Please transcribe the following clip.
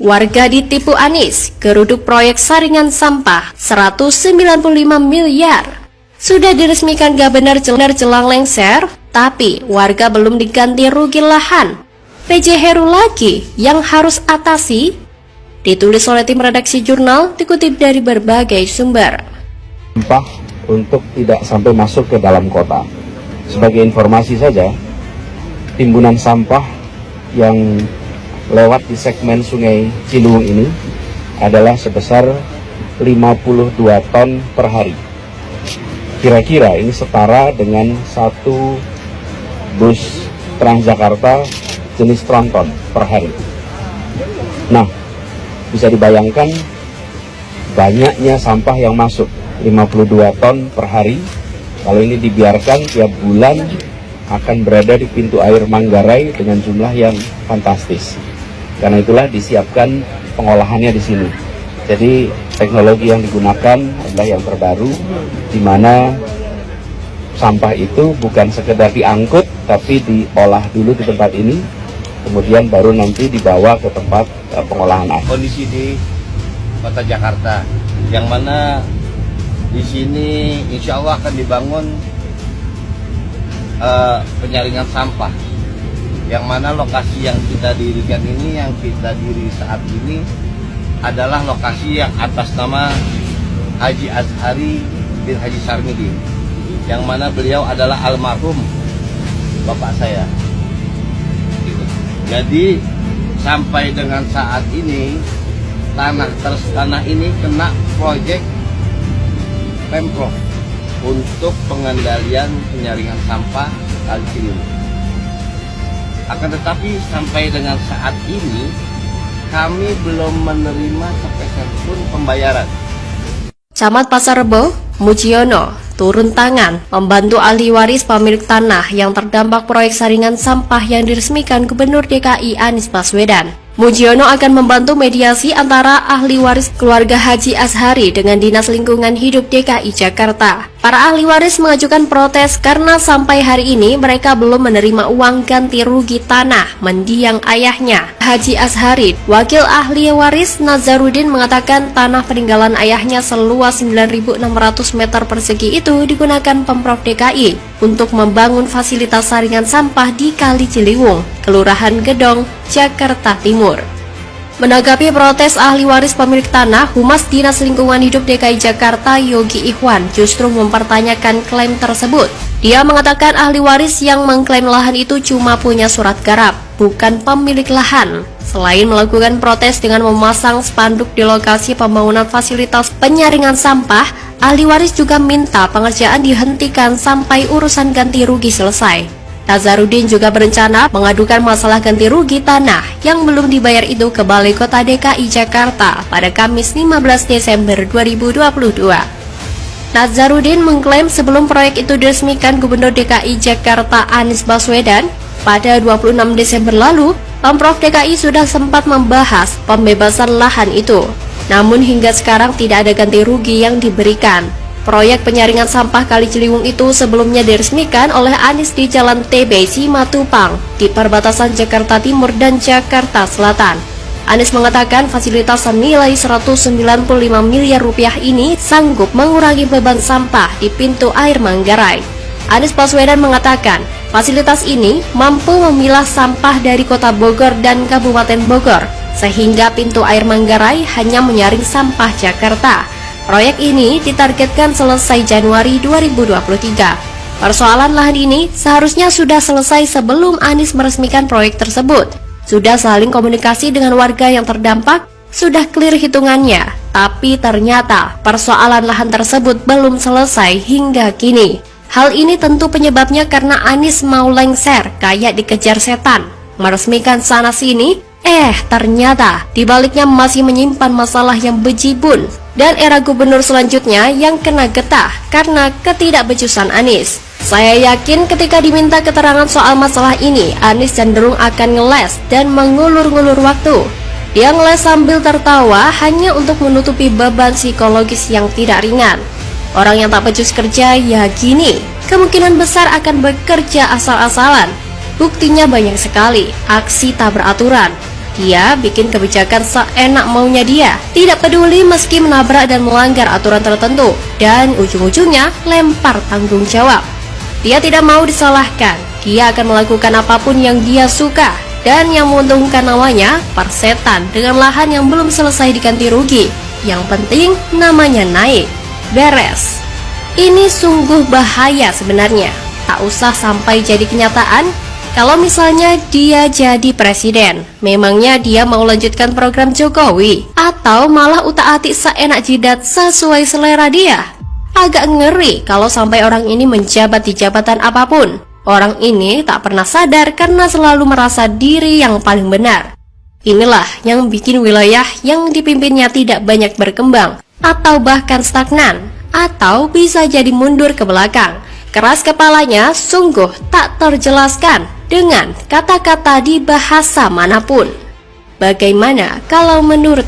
Warga ditipu Anies, geruduk proyek saringan sampah 195 miliar. Sudah diresmikan gak benar jelang lengser, tapi warga belum diganti rugi lahan. PJ Heru lagi yang harus atasi? Ditulis oleh tim redaksi jurnal, dikutip dari berbagai sumber. Sampah untuk tidak sampai masuk ke dalam kota. Sebagai informasi saja, timbunan sampah yang lewat di segmen Sungai Ciliwung ini adalah sebesar 52 ton per hari. Kira-kira ini setara dengan satu bus Transjakarta jenis tronton per hari. Nah, bisa dibayangkan banyaknya sampah yang masuk, 52 ton per hari. Kalau ini dibiarkan tiap bulan akan berada di pintu air Manggarai dengan jumlah yang fantastis. Karena itulah disiapkan pengolahannya di sini. Jadi teknologi yang digunakan adalah yang terbaru, di mana sampah itu bukan sekedar diangkut, tapi diolah dulu di tempat ini, kemudian baru nanti dibawa ke tempat pengolahan akhir. Kondisi di Kota Jakarta, yang mana di sini insya Allah akan dibangun penyaringan sampah, yang mana lokasi yang kita dirikan ini, yang kita diri saat ini adalah lokasi yang atas nama Haji Azhari bin Haji Sarmidin, yang mana beliau adalah almarhum bapak saya. Jadi sampai dengan saat ini tanah ini kena proyek Pemprov untuk pengendalian penyaringan sampah Kali Ciliwung. Akan tetapi sampai dengan saat ini kami belum menerima sepeser pun pembayaran. Camat Pasar Rebo, Mujiono, turun tangan membantu ahli waris pemilik tanah yang terdampak proyek saringan sampah yang diresmikan Gubernur DKI Anies Baswedan. Mujiono akan membantu mediasi antara ahli waris keluarga Haji Azhari dengan Dinas Lingkungan Hidup DKI Jakarta. Para ahli waris mengajukan protes karena sampai hari ini mereka belum menerima uang ganti rugi tanah mendiang ayahnya, Haji Azhari. Wakil ahli waris Nazarudin mengatakan tanah peninggalan ayahnya seluas 9.600 meter persegi itu digunakan Pemprov DKI untuk membangun fasilitas saringan sampah di Kali Ciliwung, Kelurahan Gedong, Jakarta Timur. Menanggapi protes ahli waris pemilik tanah, Humas Dinas Lingkungan Hidup DKI Jakarta Yogi Ikhwan justru mempertanyakan klaim tersebut. Dia mengatakan ahli waris yang mengklaim lahan itu cuma punya surat garap, bukan pemilik lahan. Selain melakukan protes dengan memasang spanduk di lokasi pembangunan fasilitas penyaringan sampah, ahli waris juga minta pengerjaan dihentikan sampai urusan ganti rugi selesai. Nazarudin juga berencana mengadukan masalah ganti rugi tanah yang belum dibayar itu ke Balai Kota DKI Jakarta pada Kamis 15 Desember 2022. Nazarudin mengklaim sebelum proyek itu diresmikan Gubernur DKI Jakarta Anies Baswedan pada 26 Desember lalu, Pemprov DKI sudah sempat membahas pembebasan lahan itu. Namun hingga sekarang tidak ada ganti rugi yang diberikan. Proyek penyaringan sampah Kali Ciliwung itu sebelumnya diresmikan oleh Anies di Jalan TB Simatupang di perbatasan Jakarta Timur dan Jakarta Selatan. Anies mengatakan fasilitas senilai 195 miliar rupiah ini sanggup mengurangi beban sampah di pintu air Manggarai. Anies Baswedan mengatakan fasilitas ini mampu memilah sampah dari Kota Bogor dan Kabupaten Bogor, sehingga pintu air Manggarai hanya menyaring sampah Jakarta. Proyek ini ditargetkan selesai Januari 2023. Persoalan lahan ini seharusnya sudah selesai sebelum Anies meresmikan proyek tersebut. Sudah saling komunikasi dengan warga yang terdampak, sudah clear hitungannya. Tapi ternyata persoalan lahan tersebut belum selesai hingga kini. Hal ini tentu penyebabnya karena Anies mau lengser kayak dikejar setan, meresmikan sana-sini. Ternyata dibaliknya masih menyimpan masalah yang bejibun dan era gubernur selanjutnya yang kena getah karena ketidakbecusan Anies. Saya yakin ketika diminta keterangan soal masalah ini, Anies cenderung akan ngeles dan mengulur-ngulur waktu. Dia ngeles sambil tertawa hanya untuk menutupi beban psikologis yang tidak ringan. Orang yang tak becus kerja ya gini, kemungkinan besar akan bekerja asal-asalan. Buktinya banyak sekali, aksi tak beraturan. Dia bikin kebijakan seenak maunya dia, tidak peduli meski menabrak dan melanggar aturan tertentu, dan ujung-ujungnya lempar tanggung jawab. Dia tidak mau disalahkan, dia akan melakukan apapun yang dia suka, dan yang menguntungkan namanya persetan dengan lahan yang belum selesai diganti rugi. Yang penting namanya naik. Beres. Ini sungguh bahaya sebenarnya. Tak usah sampai jadi kenyataan. Kalau misalnya dia jadi presiden, memangnya dia mau lanjutkan program Jokowi? Atau malah utak-atik seenak jidat sesuai selera dia? Agak ngeri kalau sampai orang ini menjabat di jabatan apapun. Orang ini tak pernah sadar karena selalu merasa diri yang paling benar. Inilah yang bikin wilayah yang dipimpinnya tidak banyak berkembang, atau bahkan stagnan, atau bisa jadi mundur ke belakang. Keras kepalanya sungguh tak terjelaskan dengan kata-kata di bahasa manapun. Bagaimana kalau menurut